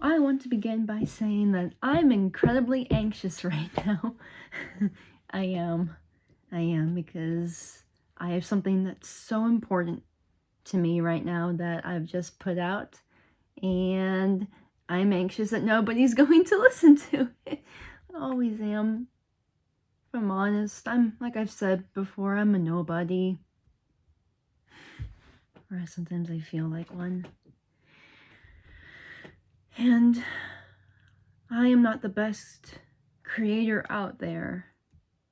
I want to begin by saying that I'm incredibly anxious right now. I am because I have something that's so important to me right now that I've just put out, and I'm anxious that nobody's going to listen to it. I always am. If I'm honest, like I've said before, I'm a nobody. Or sometimes I feel like one. And I am not the best creator out there.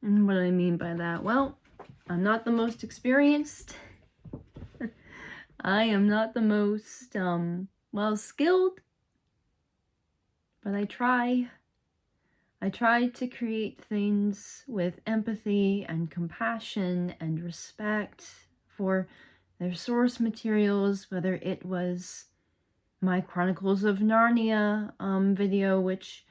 And what do I mean by that? Well, I'm not the most experienced. I am not the most, well-skilled. But I try. I try to create things with empathy and compassion and respect for their source materials, whether it was my Chronicles of Narnia video, which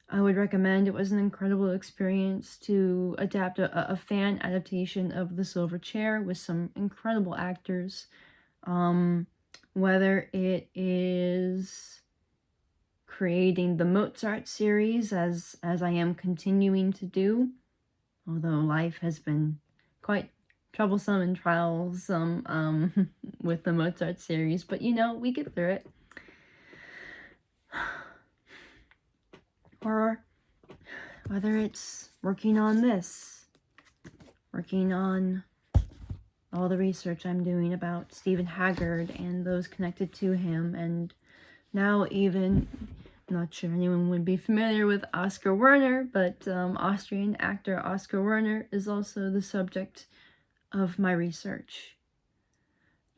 I would recommend. It was an incredible experience to adapt a fan adaptation of The Silver Chair with some incredible actors. Whether it is creating the Mozart series, as I am continuing to do, although life has been quite troublesome and trialsome with the Mozart series, but you know, we get through it. Or whether it's working on this, working on all the research I'm doing about Stephen Haggard and those connected to him, and now even, I'm not sure anyone would be familiar with Oscar Werner, but Austrian actor Oscar Werner is also the subject of my research.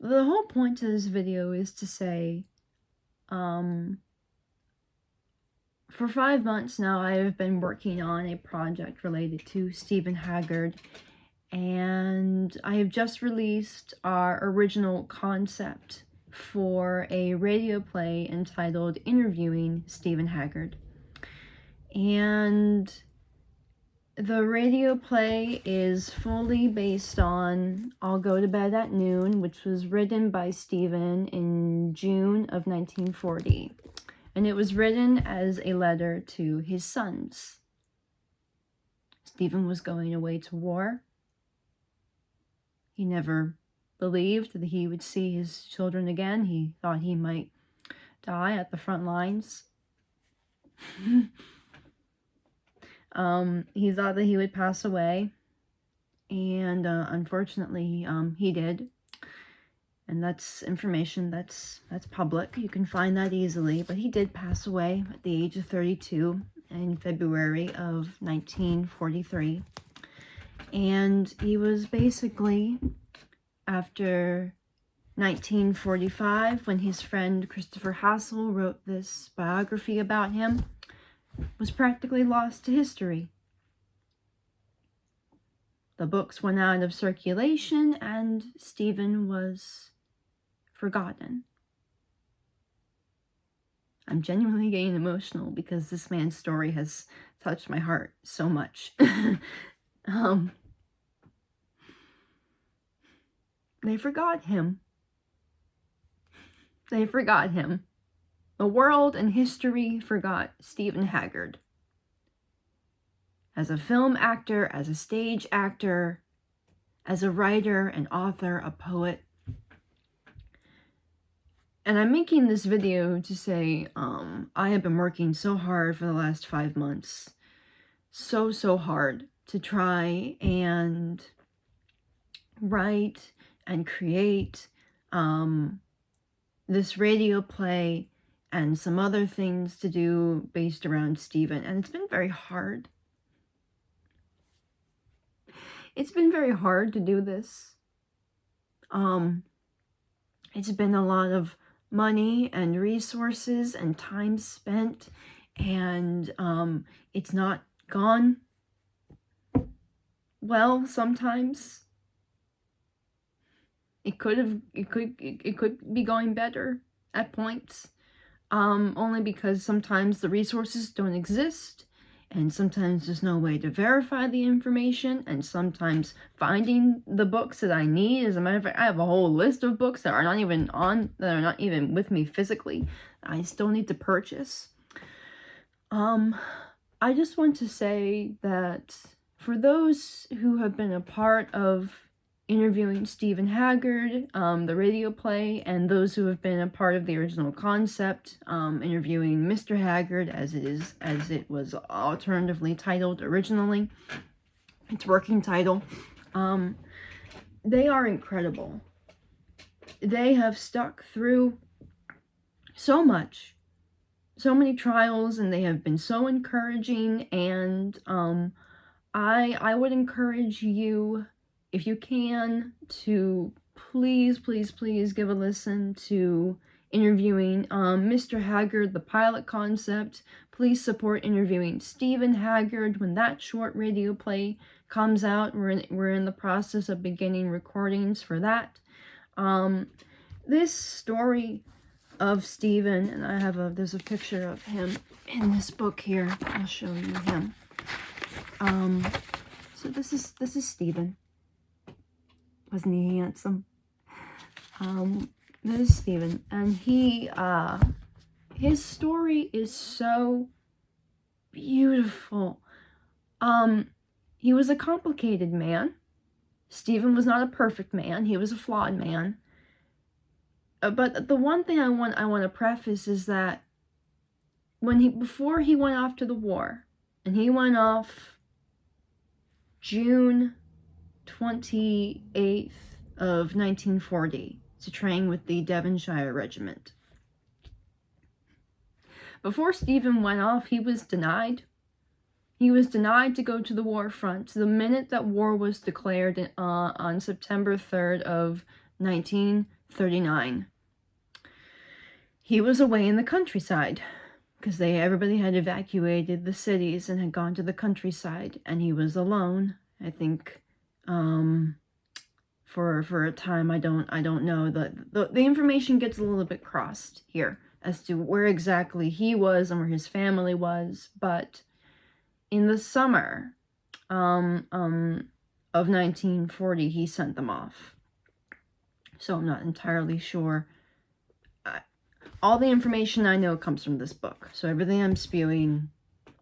The whole point of this video is to say, for 5 months now, I have been working on a project related to Stephen Haggard, and I have just released our original concept for a radio play entitled Interviewing Stephen Haggard. And the radio play is fully based on I'll Go to Bed at Noon, which was written by Stephen in June of 1940. And it was written as a letter to his sons. Stephen was going away to war. He never believed that he would see his children again. He thought he might die at the front lines. He thought that he would pass away. And unfortunately, he did. And that's information that's public. You can find that easily. But he did pass away at the age of 32 in February of 1943. And he was basically, after 1945, when his friend Christopher Hassel wrote this biography about him, was practically lost to history. The books went out of circulation and Stephen was forgotten. I'm genuinely getting emotional because this man's story has touched my heart so much. They forgot him. They forgot him. The world and history forgot Stephen Haggard. As a film actor, as a stage actor, as a writer, an author, a poet. And I'm making this video to say, I have been working so hard for the last 5 months. So hard to try and write and create this radio play and some other things to do based around Stephen. And it's been very hard. It's been very hard to do this. It's been a lot of money and resources and time spent, and it's not gone well sometimes. It could be going better at points, only because sometimes the resources don't exist and sometimes there's no way to verify the information, and sometimes finding the books that I need. As a matter of fact, I have a whole list of books that are not even with me physically. I still need to purchase. I just want to say that for those who have been a part of interviewing Stephen Haggard, the radio play, and those who have been a part of the original concept, interviewing Mr. Haggard as it was alternatively titled originally, its working title, they are incredible. They have stuck through so much, so many trials, and they have been so encouraging, and I would encourage you, if you can, to please give a listen to interviewing Mr. Haggard, the pilot concept. Please support interviewing Stephen Haggard when that short radio play comes out. We're in the process of beginning recordings for that. This story of Stephen, and there's a picture of him in this book here. I'll show you him. So this is Stephen. Wasn't he handsome? This is Stephen, and his story is so beautiful. He was a complicated man. Stephen was not a perfect man. He was a flawed man. But the one thing I want to preface is that before he went off to the war, and he went off June 28th of 1940 to train with the Devonshire Regiment. Before Stephen went off, he was denied. He was denied to go to the war front. The minute that war was declared on September 3rd of 1939, he was away in the countryside because everybody had evacuated the cities and had gone to the countryside, and he was alone. I think for a time. I don't know. The information gets a little bit crossed here as to where exactly he was and where his family was, but in the summer of 1940 he sent them off. So I'm not entirely sure. All the information I know comes from this book. So everything I'm spewing,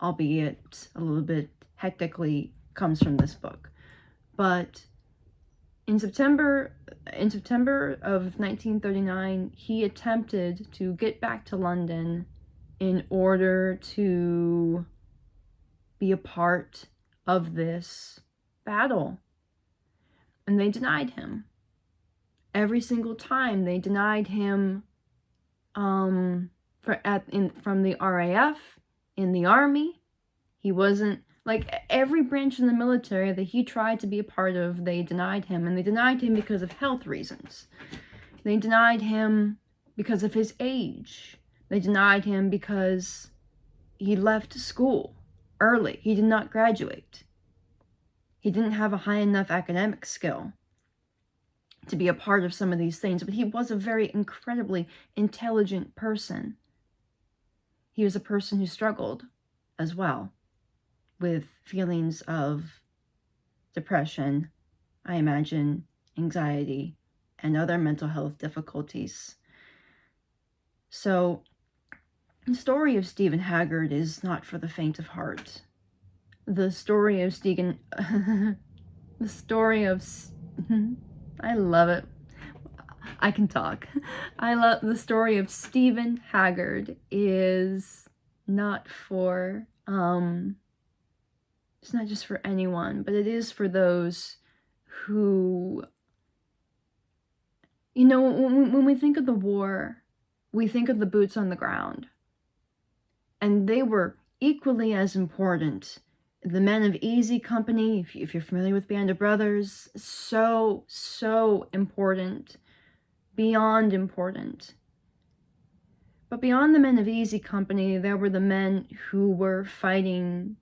albeit a little bit hectically, comes from this book. But in September of 1939, he attempted to get back to London in order to be a part of this battle. And they denied him. Every single time they denied him from the RAF, in the army. He wasn't, like, every branch in the military that he tried to be a part of, they denied him. And they denied him because of health reasons. They denied him because of his age. They denied him because he left school early. He did not graduate. He didn't have a high enough academic skill to be a part of some of these things, but he was a very incredibly intelligent person. He was a person who struggled as well with feelings of depression, I imagine, anxiety, and other mental health difficulties. So the story of Stephen Haggard is not for the faint of heart. The story of I love it. I can talk. I love the story of Stephen Haggard is not for, it's not just for anyone, but it is for those who, you know, when we think of the war, we think of the boots on the ground. And they were equally as important. The Men of Easy Company, if you're familiar with Band of Brothers, so important, beyond important. But beyond the Men of Easy Company, there were the men who were fighting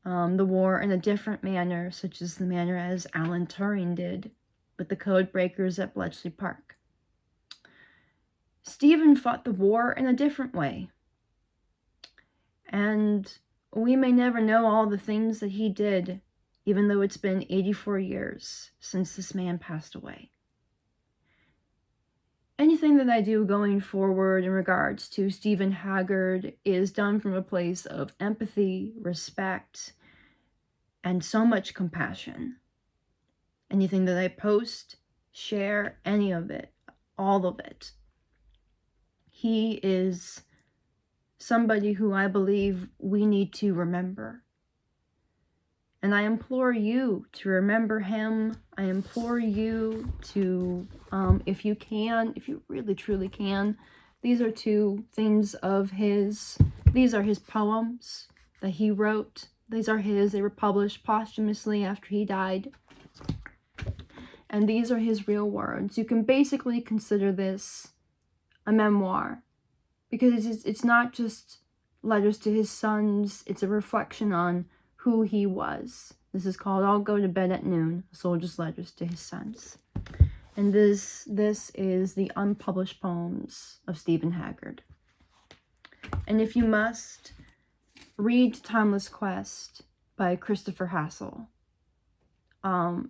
the war in a different manner, such as the manner as Alan Turing did with the code breakers at Bletchley Park. Stephen fought the war in a different way. And We may never know all the things that he did, even though it's been 84 years since this man passed away. Anything that I do going forward in regards to Stephen Haggard is done from a place of empathy, respect, and so much compassion. Anything that I post, share, any of it, all of it. He is somebody who I believe we need to remember. And I implore you to remember him. I implore you to, if you can, if you really truly can, these are two things of his. These are his poems that he wrote. These are his. They were published posthumously after he died. And these are his real words. You can basically consider this a memoir, because it's not just letters to his sons. It's a reflection on who he was. This is called I'll Go to Bed at Noon, a soldier's letters to his sons. And this is the unpublished poems of Stephen Haggard. And if you must, read Timeless Quest by Christopher Hassel.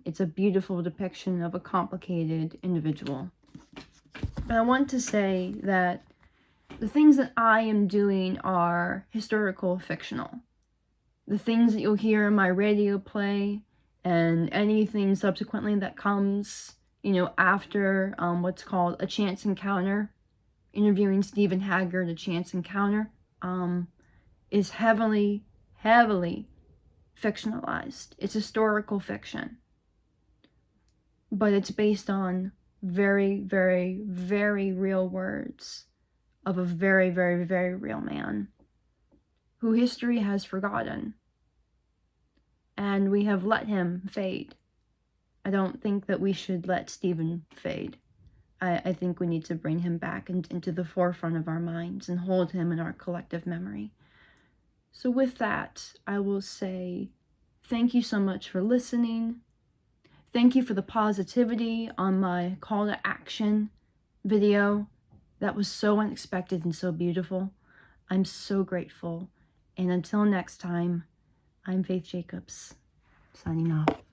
It's a beautiful depiction of a complicated individual. But I want to say that the things that I am doing are historical fictional. The things that you'll hear in my radio play and anything subsequently that comes, after what's called A Chance Encounter, interviewing Stephen Haggard, A Chance Encounter, is heavily, heavily fictionalized. It's historical fiction. But it's based on very, very, very real words of a very, very, very real man who history has forgotten. And we have let him fade. I don't think that we should let Stephen fade. I think we need to bring him back into the forefront of our minds and hold him in our collective memory. So with that, I will say thank you so much for listening. Thank you for the positivity on my call to action video. That was so unexpected and so beautiful. I'm so grateful. And until next time, I'm Faith Jacobs, signing off.